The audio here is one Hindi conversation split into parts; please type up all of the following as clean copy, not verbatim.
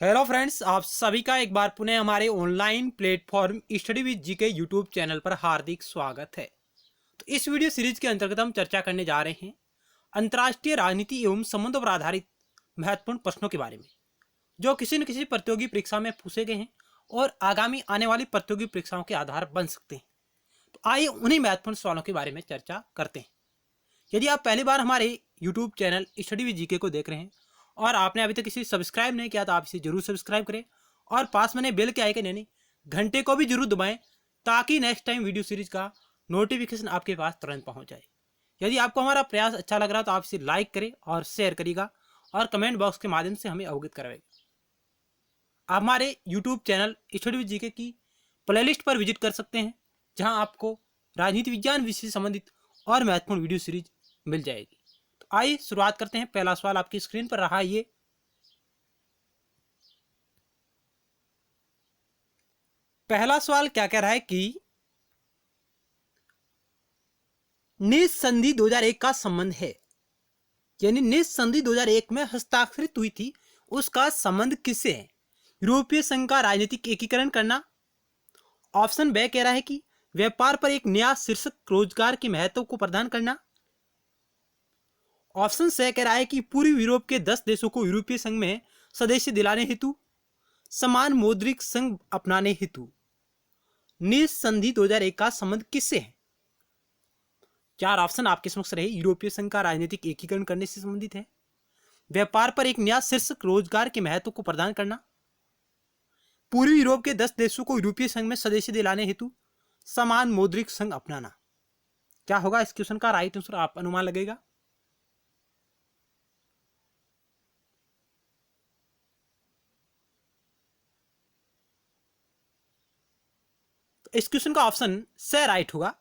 हेलो फ्रेंड्स, आप सभी का एक बार पुनः हमारे online platform study with GK YouTube channel पर हार्दिक स्वागत है। तो इस वीडियो सीरीज के अंतर्गत हम चर्चा करने जा रहे हैं अंतर्राष्ट्रीय राजनीति एवं संबंधों पर आधारित महत्वपूर्ण प्रश्नों के बारे में, जो किसी न किसी प्रतियोगी परीक्षा में पूछे गए हैं और आगामी आने वाली प्रतियोगी परीक्षाओं के आधार बन सकते हैं। तो आइए उन्हीं महत्वपूर्ण सवालों के बारे में चर्चा करते हैं। यदि आप पहली बार हमारे YouTube channel study with GK को देख रहे हैं और आपने अभी तक इसे सब्सक्राइब नहीं किया तो आप इसे जरूर सब्सक्राइब करें और पास में बेल के आइकन यानी घंटे को भी जरूर दबाएं, ताकि नेक्स्ट टाइम वीडियो सीरीज का नोटिफिकेशन आपके पास तुरंत पहुंच जाए। यदि आपको हमारा प्रयास अच्छा लग रहा तो आप इसे लाइक करें और शेयर करिएगा और कमेंट बॉक्स के माध्यम से हमें अवगत करवाएगा। आप हमारे YouTube channel study with GK की प्लेलिस्ट पर विजिट कर सकते हैं, जहां आपको राजनीति विज्ञान विषय से संबंधित और महत्वपूर्ण वीडियो सीरीज मिल जाएगी। तो आइए शुरुआत करते हैं। पहला सवाल आपकी स्क्रीन पर रहा ये। पहला सवाल क्या कह रहा है कि निस संधि 2001 का संबंध है, यानी निस संधि 2001 में हस्ताक्षरित हुई थी, उसका संबंध किससे है? यूरोपीय संघ का राजनीतिक एकीकरण करना। ऑप्शन बे कह रहा है कि व्यापार पर एक नया शीर्षक रोजगार के महत्व को प्रदान करना। ऑप्शन से कह रहा है कि पूर्वी यूरोप के 10 देशों को यूरोपीय संघ में सदस्य दिलाने हेतु समान मौद्रिक संघ अपनाने हेतु निस संधि 2001 का संबंध किससे है? चार ऑप्शन आपके समक्ष रहे। यूरोपीय संघ का राजनीतिक एकीकरण करने से संबंधित है, व्यापार पर एक नया शीर्षक रोजगार के महत्व को प्रदान करना, पूर्वी यूरोप के 10 देशों को यूरोपीय संघ में सदस्य दिलाने हेतु समान मौद्रिक संघ अपनाना। क्या होगा इस क्वेश्चन का राइट आंसर? आप अनुमान लगेगा। तो इस क्वेश्चन का ऑप्शन से राइट होगा।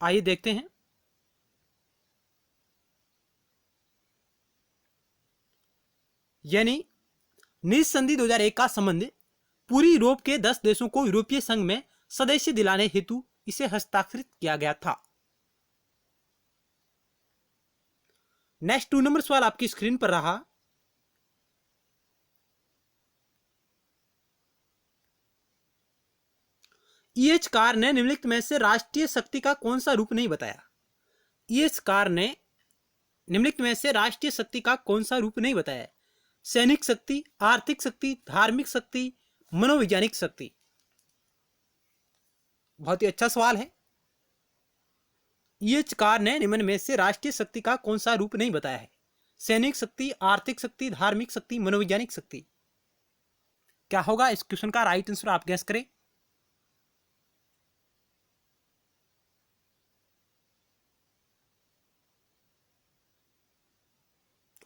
आइए देखते हैं। यानी निस संधि 2001 का संबंध पूरी यूरोप के 10 देशों को यूरोपीय संघ में सदस्य दिलाने हेतु इसे हस्ताक्षरित किया गया था। नेक्स्ट 2 नंबर सवाल आपकी स्क्रीन पर रहा। ईएच कार ने निम्नलिखित में से राष्ट्रीय शक्ति का कौन सा रूप नहीं बताया? ईएच कार ने निम्नलिखित में से राष्ट्रीय शक्ति का कौन सा रूप नहीं बताया? सैनिक शक्ति, आर्थिक शक्ति, धार्मिक शक्ति, मनोवैज्ञानिक शक्ति। बहुत ही अच्छा सवाल है। ईएच कार ने निम्न में से राष्ट्रीय शक्ति का कौन सा रूप नहीं बताया है? सैनिक शक्ति, आर्थिक शक्ति, धार्मिक शक्ति, मनोवैज्ञानिक शक्ति। क्या होगा इस क्वेश्चन का राइट आंसर? आप गैस करें।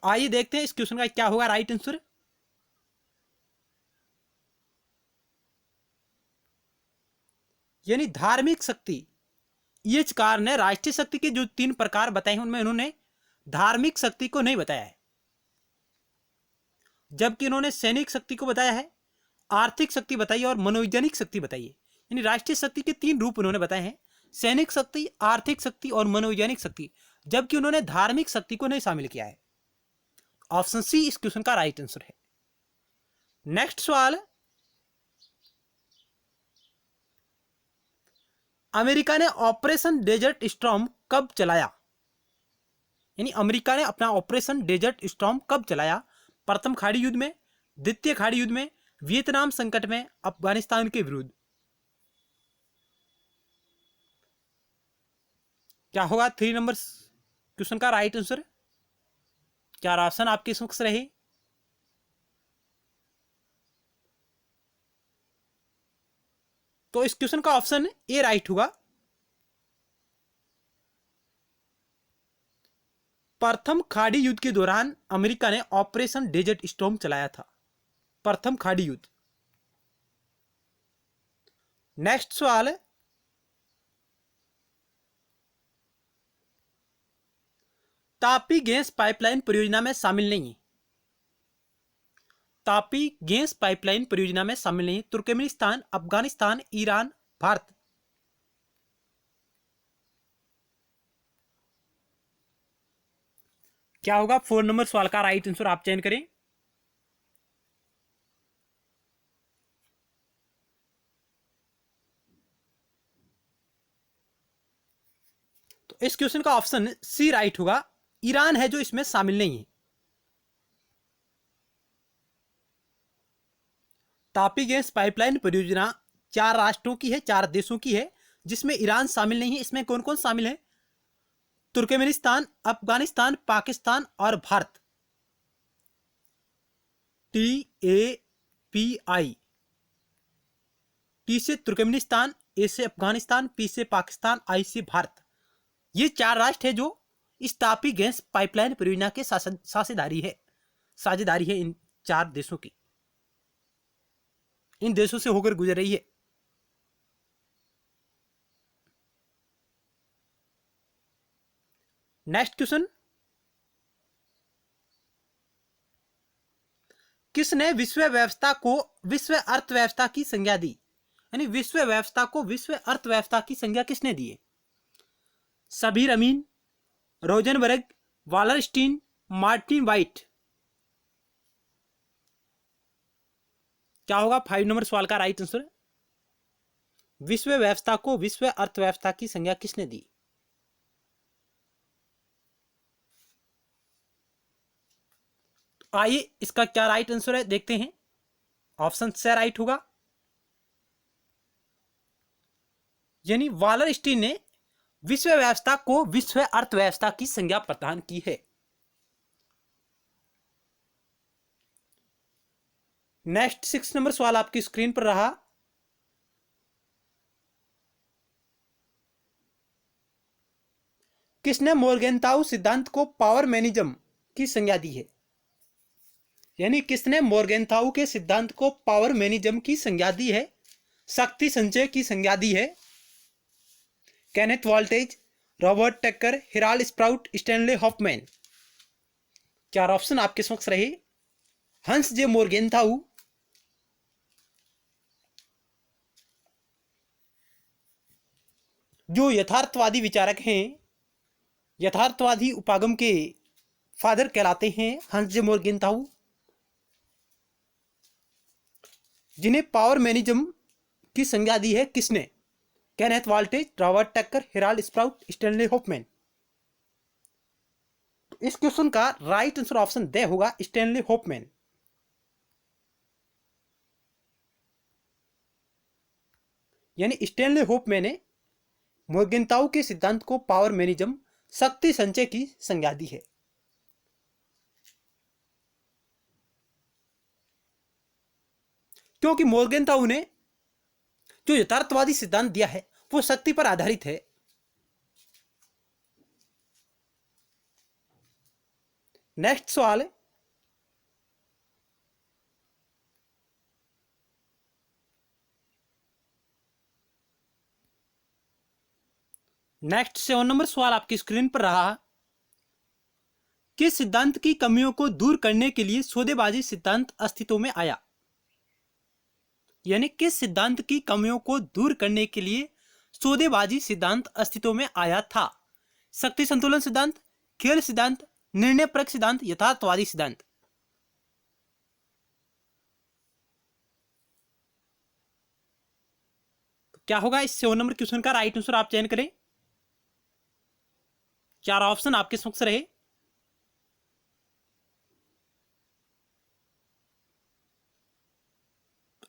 आइए देखते हैं इस क्वेश्चन का क्या होगा राइट आंसर। यानी धार्मिक शक्ति। ईएच कार ने राष्ट्रीय शक्ति के जो 3 प्रकार बताए हैं उनमें इन्होंने धार्मिक शक्ति को नहीं बताया है, जबकि इन्होंने सैनिक शक्ति को बताया है, आर्थिक शक्ति बताई और मनोवैज्ञानिक शक्ति बताई है। यानी राष्ट्रीय शक्ति के 3 रूप उन्होंने बताए हैं, सैनिक शक्ति, आर्थिक शक्ति और मनोवैज्ञानिक शक्ति, जबकि उन्होंने धार्मिक शक्ति को नहीं शामिल किया है। ऑप्शन सी इस क्वेश्चन का राइट आंसर है। नेक्स्ट सवाल। अमेरिका ने ऑपरेशन डेजर्ट स्टॉर्म कब चलाया? यानी अमेरिका ने अपना ऑपरेशन डेजर्ट स्टॉर्म कब चलाया? प्रथम खाड़ी युद्ध में, द्वितीय खाड़ी युद्ध में, वियतनाम संकट में, अफगानिस्तान के विरुद्ध। क्या होगा 3 नंबर क्वेश्चन का राइट आंसर? चार ऑप्शन आपके समक्ष रहे। तो इस क्वेश्चन का ऑप्शन ए राइट होगा। प्रथम खाड़ी युद्ध के दौरान अमेरिका ने ऑपरेशन डेजर्ट स्टॉर्म चलाया था। प्रथम खाड़ी युद्ध। नेक्स्ट सवाल। तापी गैस पाइपलाइन परियोजना में शामिल नहीं है। तापी गैस पाइपलाइन परियोजना में शामिल नहीं। Turkmenistan, Afghanistan, Iran, Bharat. क्या होगा 4 नंबर सवाल का राइट आंसर? आप चयन करें। इस क्वेश्चन का ऑप्शन सी राइट होगा, ईरान है जो इसमें शामिल नहीं है। तापी गैस पाइपलाइन परियोजना 4 राष्ट्रों की है, 4 देशों की है, जिसमें ईरान शामिल नहीं है। इसमें कौन कौन शामिल है? तुर्कमेनिस्तान, अफगानिस्तान, पाकिस्तान और भारत। TAPI, टी से तुर्कमेनिस्तान, ए से अफगानिस्तान, पी से पाकिस्तान, आई से भारत। ये 4 राष्ट्र है जो इस तापी गैस पाइपलाइन परियोजना के साझेदारी है इन 4 देशों की, इन देशों से होकर गुजर रही है। नेक्स्ट क्वेश्चन, किसने विश्व अर्थव्यवस्था की संज्ञा दी? यानी विश्व व्यवस्था को विश्व अर्थव्यवस्था की संज्ञा किसने दी है? सबीर अमीन, रोजनबर्ग, वालरस्टीन, मार्टिन वाइट। क्या होगा 5 नंबर सवाल का राइट आंसर? विश्व व्यवस्था को विश्व अर्थव्यवस्था की संज्ञा किसने दी? आइए इसका क्या राइट आंसर है देखते हैं। ऑप्शन से राइट होगा, यानी वालरस्टीन ने विश्व व्यवस्था को विश्व अर्थव्यवस्था की संज्ञा प्रदान की है। नेक्स्ट 6 नंबर सवाल आपकी स्क्रीन पर रहा। किसने मोर्गेनताउ सिद्धांत को पावर मैनिज्म की संज्ञा दी है? यानी किसने मोर्गेनताउ के सिद्धांत को पावर मैनिज्म की संज्ञा दी है, शक्ति संचय की संज्ञा दी है? Kenneth Waltz, Robert Tucker, Harold Sprout, Stanley Hoffmann. 4 option आपके समक्ष रहे। हंस जे मोर्गेनताउ, जो यथार्थवादी विचारक हैं, यथार्थवादी उपागम के फादर कहलाते हैं हंस जे मोर्गेनताउ, जिन्हें पावर मैनिज्म की संज्ञा दी है किसने? Kenneth Waltz, Robert Tucker, Harold Sprout, Stanley Hoffmann. इस क्वेश्चन का राइट आंसर ऑप्शन दे होगा, स्टैनले हॉफमैन। यानी स्टैनले हॉफमैन ने मोर्गेनताउ के सिद्धांत को पावर मैनिज्म, शक्ति संचय की संज्ञा दी है। क्योंकि मोर्गेनताउ ने जो यथार्थवादी सिद्धांत दिया है वो शक्ति पर आधारित है। नेक्स्ट सवाल है, नेक्स्ट 7 नंबर सवाल आपकी स्क्रीन पर रहा। किस सिद्धांत की कमियों को दूर करने के लिए सौदेबाजी सिद्धांत अस्तित्व में आया? यानी किस सिद्धांत की कमियों को दूर करने के लिए सौदेबाजी सिद्धांत अस्तित्व में आया था? शक्ति संतुलन सिद्धांत, खेल सिद्धांत, निर्णय परक सिद्धांत, यथार्थवादी सिद्धांत। तो क्या होगा इस 7 नंबर क्वेश्चन का राइट आंसर? आप चयन करें। 4 ऑप्शन आपके समक्ष रहे।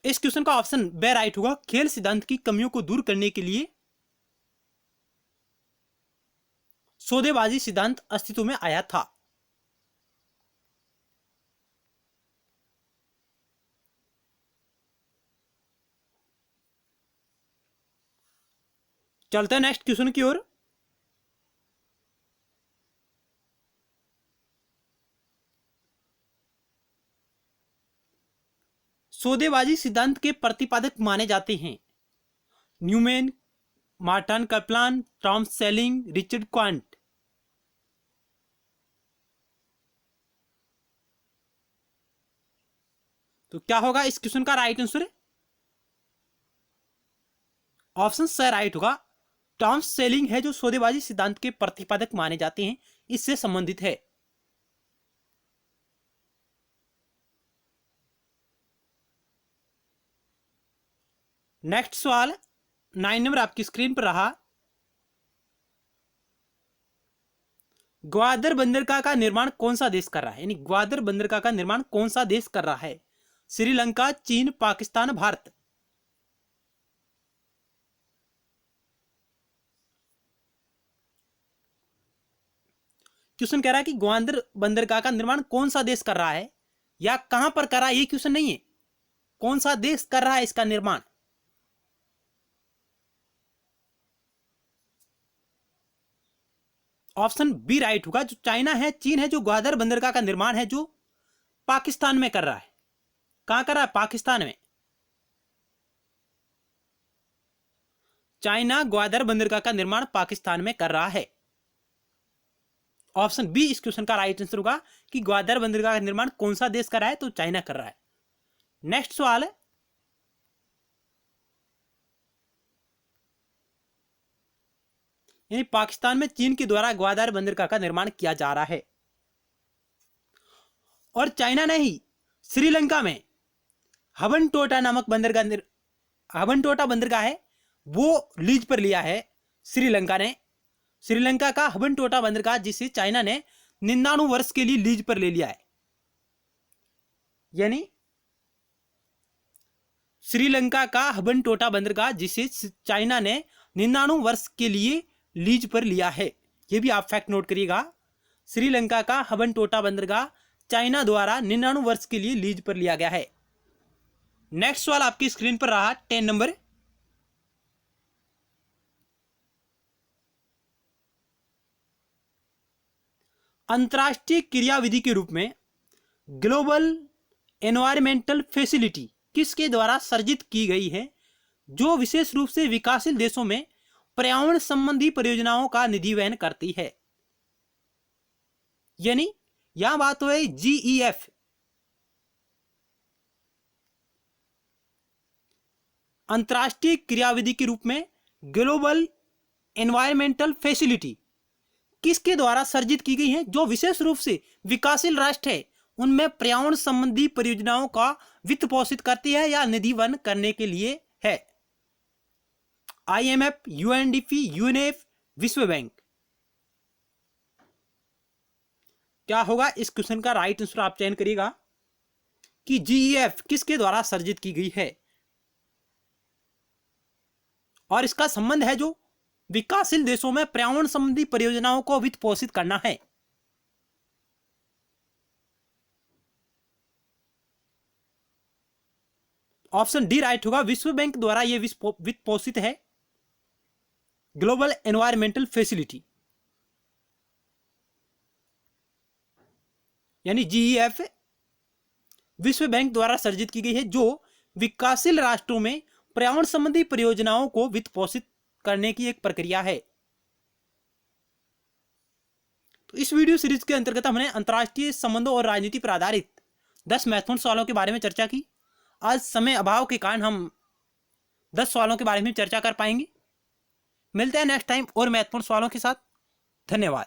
इस क्वेश्चन का ऑप्शन बे राइट होगा, खेल सिद्धांत की कमियों को दूर करने के लिए सौदेबाजी सिद्धांत अस्तित्व में आया था। चलते हैं नेक्स्ट क्वेश्चन की ओर। सौदेबाजी सिद्धांत के प्रतिपादक माने जाते हैं Newman, Morton Kaplan, Thomas Schelling, Richard Quandt. तो क्या होगा इस क्वेश्चन का right answer? Option C right होगा, टॉमस सेलिंग है जो सौदेबाजी सिद्धांत के प्रतिपादक माने जाते हैं, इससे संबंधित है। नेक्स्ट सवाल 9 नंबर आपकी स्क्रीन पर रहा। ग्वादर बंदरगाह का निर्माण कौन सा देश कर रहा है, यानी ग्वादर बंदरगाह का निर्माण कौन सा देश कर रहा है? श्रीलंका, चीन, पाकिस्तान, भारत। क्वेश्चन कह रहा है कि ग्वादर बंदरगाह का निर्माण कौन सा देश कर रहा है या कहां पर कर रहा है, ये क्वेश्चन नहीं है, कौन सा देश कर रहा है इसका निर्माण। ऑप्शन बी राइट होगा, जो चाइना है, चीन है, जो ग्वादर बंदरगाह का निर्माण है जो पाकिस्तान में कर रहा है। कहां कर रहा है? पाकिस्तान में। चाइना ग्वादर बंदरगाह का निर्माण पाकिस्तान में कर रहा है। ऑप्शन बी इस क्वेश्चन का राइट आंसर होगा कि ग्वादर बंदरगाह का निर्माण कौन सा देश कर रहा है, तो चाइना कर रहा है। नेक्स्ट सवाल है, यानी पाकिस्तान में चीन के द्वारा ग्वादर बंदरगाह का निर्माण किया जा रहा है और चाइना ने ही श्रीलंका में हबनटोटा नामक हबनटोटा बंदरगाह है वो लीज पर लिया है श्रीलंका ने। श्रीलंका का हबनटोटा बंदरगाह जिसे चाइना ने 99 वर्ष के लिए लीज पर ले लिया है, यानी श्रीलंका का हबनटोटा बंदरगाह जिसे चाइना ने 99 वर्ष के लिए लीज पर लिया है। यह भी आप फैक्ट नोट करिएगा, श्रीलंका का हबनटोटा बंदरगाह चाइना द्वारा 99 वर्ष के लिए लीज पर लिया गया है। नेक्स्ट सवाल आपकी स्क्रीन पर रहा 10 नंबर। अंतरराष्ट्रीय क्रियाविधि के रूप में ग्लोबल एनवायरमेंटल फैसिलिटी किसके द्वारा सर्जित की गई है, जो विशेष रूप से विकासशील देशों में पर्यावरण संबंधी परियोजनाओं का निधि वहन करती है। यानी यहां बात हो GEF, अंतरराष्ट्रीय क्रियाविधि के रूप में ग्लोबल एनवायरमेंटल फैसिलिटी किसके द्वारा सर्जित की गई है, जो विशेष रूप से विकासशील राष्ट्र है उनमें पर्यावरण संबंधी परियोजनाओं का वित्त पोषित करती है या निधि वहन करने के लिए है। IMF, UNDP, UNEP, विश्व बैंक। क्या होगा इस क्वेश्चन का राइट आंसर, आप चयन करिएगा कि GEF किसके द्वारा सर्जित की गई है और इसका संबंध है जो विकासशील देशों में पर्यावरण संबंधी परियोजनाओं को वित्त पोषित करना है। ऑप्शन डी राइट होगा, विश्व बैंक द्वारा यह वित्त पोषित है ग्लोबल एनवायरमेंटल फैसिलिटी, यानी GEF विश्व बैंक द्वारा सर्जित की गई है जो विकासशील राष्ट्रों में पर्यावरण संबंधी परियोजनाओं को वित्त पोषित करने की एक प्रक्रिया है। तो इस वीडियो सीरीज के अंतर्गत हमने अंतरराष्ट्रीय संबंधों और राजनीति पर आधारित 10 महत्वपूर्ण सवालों के बारे में चर्चा की। आज समय अभाव के कारण हम 10 सवालों के बारे में चर्चा कर पाएंगे। मिलते हैं नेक्स्ट टाइम और महत्वपूर्ण सवालों के साथ। धन्यवाद।